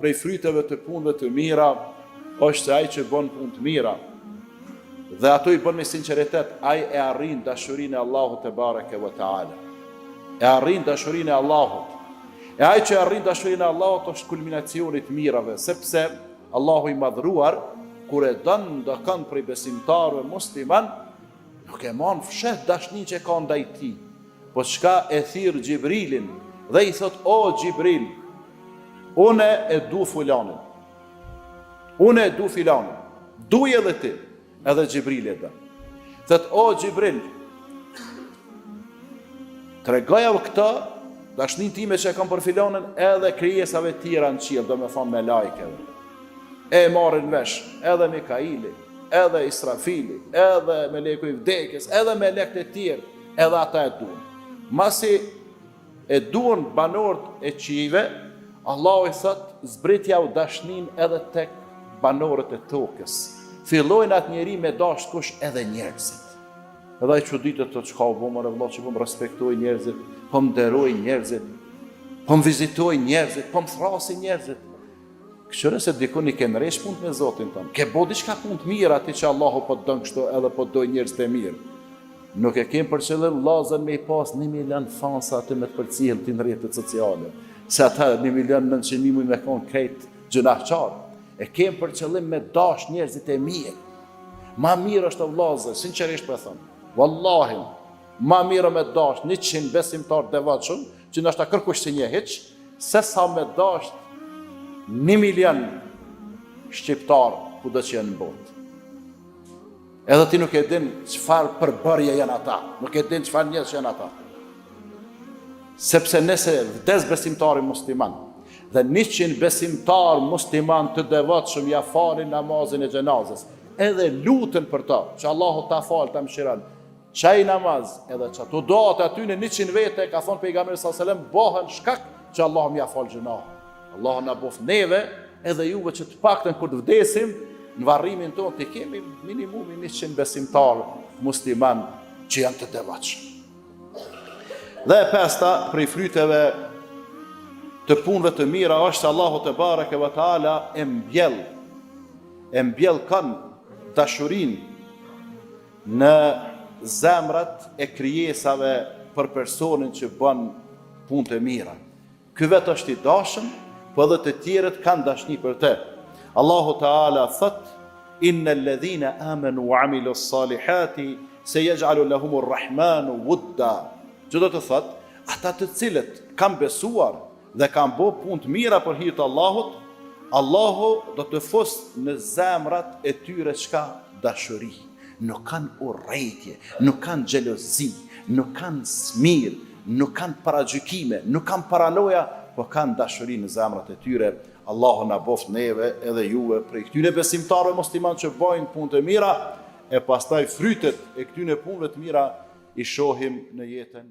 prej fryteve të punëve të mira është ai që bën punë të mira. Dhe ato i bën me sinqeritet, ai e arrin dashurinë e Allahut te bareke ve taala. E arrin dashurinë e Allahut. E ai që arrin dashurinë e Allahut është kulminacioni i mirave, sepse Allahu i madhruar kur e don dikon prej besimtarëve musliman, nuk e mon fshet dashnin që ka ndaj tij, po çka e thirr Xhibrilin dhe i thot: o Xhibril, unë e du fulanin. Unë e du filanin. Duj edhe ti. Edhe Xhibril e dha. Thot: o Xhibril, tregoja këta dashnin time që e kam për filanin edhe krijesave tjera në qiell, do me thonë me lajkeve. E marrin vesh edhe Mikaili, edhe Israfili, edhe meleku i vdekjes, edhe melekët e tjerë, edhe ata e duan. Masi e duan banorët e qive, Allahu i thot: zbritja u dashnin edhe tek banorët e tokës. Fillojnë atë njeri me dash kush edhe njerëzit. Edhe ai çuditë të çka u bëmër e vëllai që po më respektoj njerëzit, po më nderoj njerëzit, po më vizitoj njerëzit, po më thrasi njerëzit. Këshire se dikun i ke nresh punë me Zotin tënë. Ke bo diçka punë të mirë ati që Allahu po të dënë kështu edhe po të dojë njerëz të mirë. Nuk e kem për qëllim lazën me i pas 1 milion fansa aty me të përcjell ti në rrjetet sociale. Se ata 1.900.000 me konë krejt gjunahçar. E kem për qëllim me dash njerëzit e mirë. Ma mirë është vëllazër, sinqerisht po e them. Wallahi, ma mirë me dash 100 besimtar devotshëm, që ndoshta kërkush si një hiç, se sa me dash 1 milion shqiptar ku do që janë në botë. Edhe ti nuk e din çfarë përbërje janë ata, nuk e din çfarë njerëz janë ata. Sepse nëse vdes besimtari musliman dhe 100 besimtar musliman të devotshëm ja falin namazin e xhenazës, edhe lutën për ta, që Allahu ta falë, ta mëshiron. Çaj namaz, edhe çato doat aty në 100 vete, ka thonë pejgamberi sallallahu alajhi wasallam, bëhen shkak që Allahu m'ja falë gjunahun. Allah na bof neve, edhe juve që të paktën kur të vdesim, në varrimin tonë të kemi minimumi 100 besimtar musliman që janë të devotshëm. Dhe e pesta prej fryteve të punëve të mira është Allahu te bareke ve taala e mbjell kanë dashurinë në zemrat e krijesave për personin që bën punë të mira. Ky vetë është i dashëm, po edhe të tjerët kanë dashni për te. Allahu Teala thot: innal ladhina amanu wa amilu s-salihati sayaj'alu lahumur rahmanu wudda. Që do të thot, ata të cilët kanë besuar dhe kanë bërë punë të mira për hir të Allahut, Allahu do të fus në zemrat e tyre çka dashuri. Nuk kanë urrëtie, nuk kanë xhelozi, nuk kanë smir, nuk kanë paragjykime, nuk kanë paranoja, po kanë dashuri në zemrat e tyre. Allahu na boft neve edhe juve prej këtyre besimtarëve musliman që bëjnë punë të mira, e pastaj frytet e këtyre punëve të mira i shohim në jetën